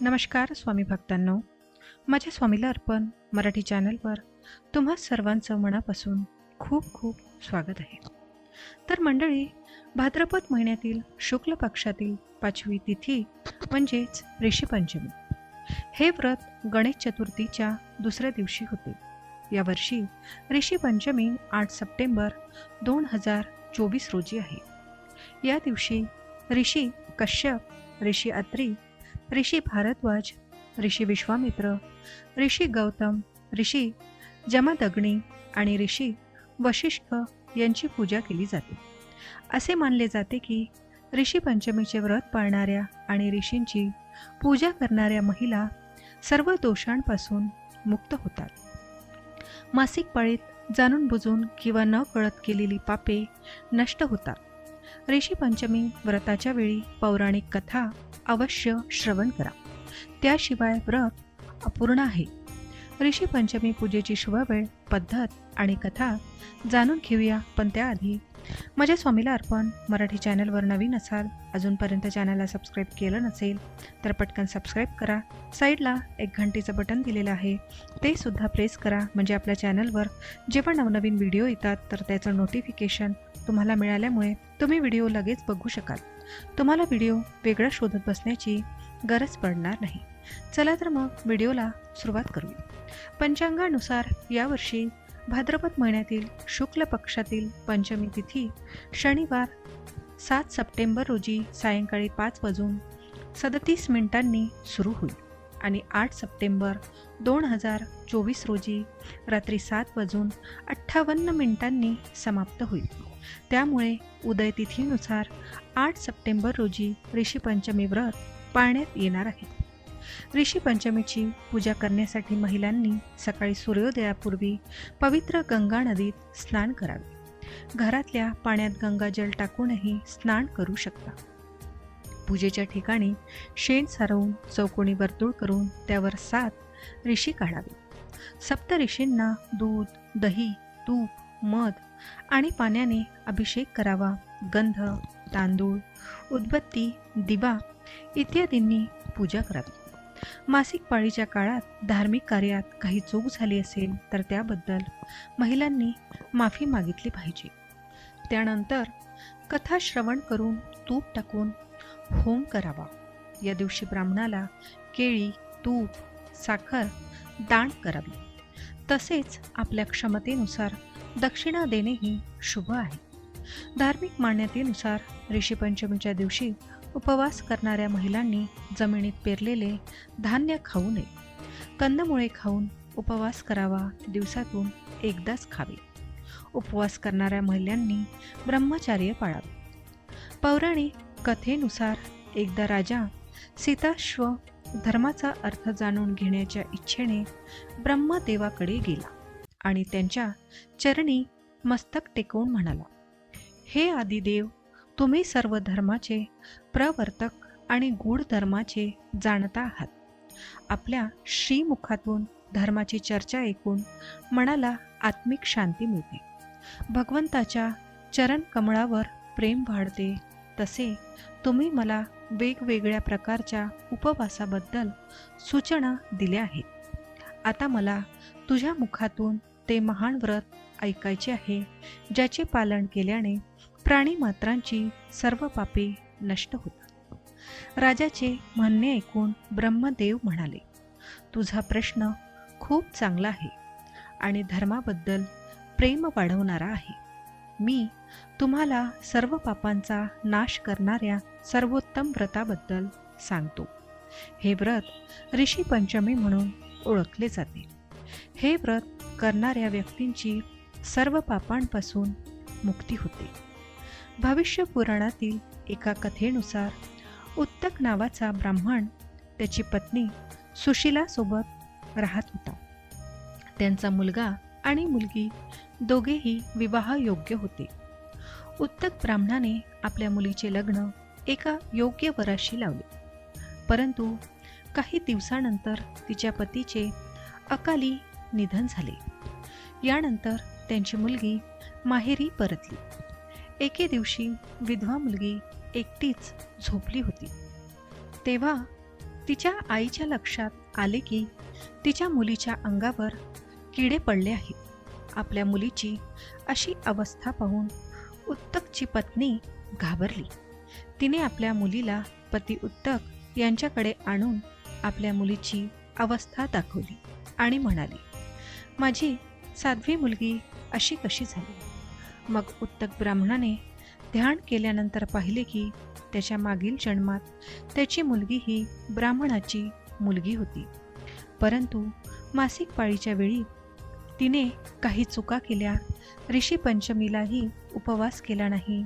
नमस्कार स्वामी भक्तांनो, माझ्या स्वामीला अर्पण मराठी चॅनलवर तुम्हा सर्वांचं मनापासून खूप खूप स्वागत आहे. तर मंडळी, भाद्रपद महिन्यातील शुक्ल पक्षातील 5वी तिथी म्हणजेच ऋषीपंचमी हे व्रत गणेश चतुर्थीच्या दुसऱ्या दिवशी होते. यावर्षी ऋषीपंचमी 8 सप्टेंबर 2024 रोजी आहे. या दिवशी ऋषी कश्यप, ऋषी अत्री, ऋषी भारद्वाज, ऋषी विश्वामित्र, ऋषी गौतम, ऋषी जमदग्नी आणि ऋषी वशिष्ठ यांची पूजा केली जाते. असे मानले जाते की ऋषी पंचमीचे व्रत पाळणाऱ्या आणि ऋषींची पूजा करणाऱ्या महिला सर्व दोषांपासून मुक्त होतात. मासिक पाळीत जाणून बुजून किंवा न कळत केलेली पापे नष्ट होतात. ऋषी पंचमी व्रताच्या वेळी पौराणिक कथा अवश्य श्रवण करा, त्याशिवाय व्रत अपूर्ण आहे. ऋषी पंचमी पूजेची शुभ वेळ, पद्धत आणि कथा जाणून घेऊया. पण त्याआधी माझ्या स्वामीला अर्पण मराठी चॅनलवर नवीन असाल, अजूनपर्यंत चॅनलला सबस्क्राईब केलं नसेल तर पटकन सबस्क्राईब करा. साईडला एक घंटीचं बटन दिलेलं आहे, ते सुद्धा प्रेस करा, म्हणजे आपल्या चॅनलवर जेव्हा नवनवीन व्हिडिओ येतात तर त्याचं नोटिफिकेशन तुम्हाला मिळाल्यामुळे तुम्ही व्हिडिओ लगेच बघू शकाल. तुम्हाला व्हिडिओ वेगळा शोधत बसण्याची गरज पडणार नाही. चला तर मग व्हिडिओला सुरुवात करूया. पंचांगानुसार यावर्षी भाद्रपद महिन्यातील शुक्ल पक्षातील पंचमी तिथी शनिवार 7 सप्टेंबर रोजी सायंकाळी 5:37 सुरू होईल आणि 8 सप्टेंबर 2024 रोजी रात्री 7:58 समाप्त होईल. त्यामुळे उदय तिथीनुसार 8 सप्टेंबर रोजी ऋषीपंचमी व्रत पाळण्यात येणार आहे. ऋषीपंचमीची पूजा करण्यासाठी महिलांनी सकाळी सूर्योदयापूर्वी पवित्र गंगा नदीत स्नान करावे. घरातल्या पाण्यात गंगाजल टाकूनही स्नान करू शकता. पूजेच्या ठिकाणी शेण सारवून चौकोनी वर्तुळ करून त्यावर 7 ऋषी काढावे. 7 ऋषींना दूध, दही, तूप, मध आणि पाण्याने अभिषेक करावा. गंध, तांदूळ, उदबत्ती, दिवा इत्यादींनी पूजा करावी. मासिक पाळीच्या काळात धार्मिक कार्यात काही चूक झाली असेल तर त्याबद्दल महिलांनी माफी मागितली पाहिजे. त्यानंतर कथा श्रवण करून तूप टाकून होम करावा. या दिवशी ब्राह्मणाला केळी, तूप, साखर दान करावी. तसेच आपल्या क्षमतेनुसार दक्षिणा देणेही शुभ आहे. धार्मिक मान्यतेनुसार ऋषीपंचमीच्या दिवशी उपवास करणाऱ्या महिलांनी जमिनीत पेरलेले धान्य खाऊ नये. कंदमुळे खाऊन उपवास करावा. दिवसातून एकदाच खावे. उपवास करणाऱ्या महिलांनी ब्रह्मचर्य पाळावे. पौराणिक कथेनुसार एकदा राजा सीताश्व धर्माचा अर्थ जाणून घेण्याच्या इच्छेने ब्रह्मदेवाकडे गेला आणि त्यांच्या चरणी मस्तक टेकवून म्हणाला, हे आदिदेव, तुम्ही सर्व धर्माचे प्रवर्तक आणि गूढ धर्माचे जाणता आहात. आपल्या श्रीमुखातून धर्माची चर्चा ऐकून मनाला आत्मिक शांती मिळते. भगवंताच्या चरण कमळावर प्रेम वाढते. तसे तुम्ही मला वेगवेगळ्या प्रकारच्या उपवासाबद्दल सूचना दिल्या आहेत. आता मला तुझ्या मुखातून ते महान व्रत ऐकायचे आहे, ज्याचे पालन केल्याने प्राणीमात्रांची सर्व पापे नष्ट होतात. राजाचे म्हणणे ऐकून ब्रह्मदेव म्हणाले, तुझा प्रश्न खूप चांगला आहे आणि धर्माबद्दल प्रेम वाढवणारा आहे. मी तुम्हाला सर्व पापांचा नाश करणाऱ्या सर्वोत्तम व्रताबद्दल सांगतो. हे व्रत ऋषी पंचमी म्हणून ओळखले जाते. हे व्रत करणाऱ्या व्यक्तींची सर्व पापांपासून मुक्ती होते. भविष्य पुराणातील एका कथेनुसार उत्तक नावाचा ब्राह्मण त्याची पत्नी सुशीलासोबत राहत होता. त्यांचा मुलगा आणि मुलगी दोघेही विवाहयोग्य होते. उत्तक ब्राह्मणाने आपल्या मुलीचे लग्न एका योग्य वराशी लावले. परंतु काही दिवसानंतर तिच्या पतीचे अकाली निधन झाले. यानंतर त्यांची मुलगी माहेरी परतली. एके दिवशी विधवा मुलगी एकटीच झोपली होती. तेव्हा तिच्या आईच्या लक्षात आले की तिच्या मुलीच्या अंगावर किडे पडले आहेत. आपल्या मुलीची अशी अवस्था पाहून उत्तकची पत्नी घाबरली. तिने आपल्या मुलीला पती उत्तक यांच्याकडे आणून आपल्या मुलीची अवस्था दाखवली आणि म्हणाली, माझी साध्वी मुलगी अशी कशी झाली? मग उत्तक ब्राह्मणाने ध्यान केल्यानंतर पाहिले की त्याच्या मागील जन्मात त्याची मुलगी ही ब्राह्मणाची मुलगी होती. परंतु मासिक पाळीच्या वेळी तिने काही चुका केल्या. ऋषी पंचमीलाही उपवास केला नाही.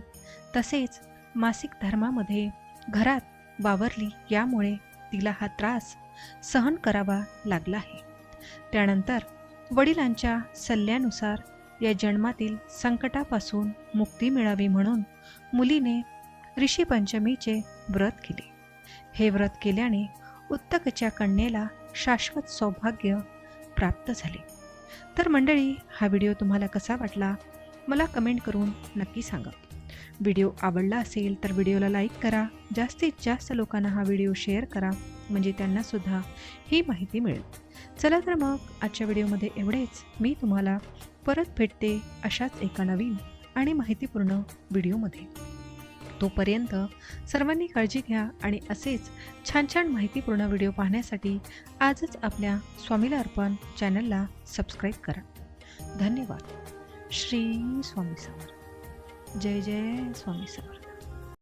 तसेच मासिक धर्मामध्ये घरात वावरली, यामुळे तिला हा त्रास सहन करावा लागला आहे. त्यानंतर वडिलांच्या सल्ल्यानुसार या जन्मातील संकटापासून मुक्ती मिळावी म्हणून मुलीने ऋषी पंचमीचे व्रत केले. हे व्रत केल्याने उत्तकच्या कन्येला शाश्वत सौभाग्य प्राप्त झाले. तर मंडळी, हा व्हिडिओ तुम्हाला कसा वाटला मला कमेंट करून नक्की सांगा. व्हिडिओ आवडला असेल तर व्हिडिओला लाईक करा. जास्तीत जास्त लोकांना हा व्हिडिओ शेअर करा, म्हणजे त्यांनासुद्धा ही माहिती मिळेल. चला तर मग आजच्या व्हिडिओमध्ये एवढेच. मी तुम्हाला परत भेटते अशाच एका नवीन आणि माहितीपूर्ण व्हिडिओमध्ये. तोपर्यंत सर्वांनी काळजी घ्या आणि असेच छान छान माहितीपूर्ण व्हिडिओ पाहण्यासाठी आजच आपल्या स्वामीला अर्पण चॅनलला सबस्क्राईब करा. धन्यवाद. श्री स्वामी समर्थ. जय जय स्वामी समर्थ.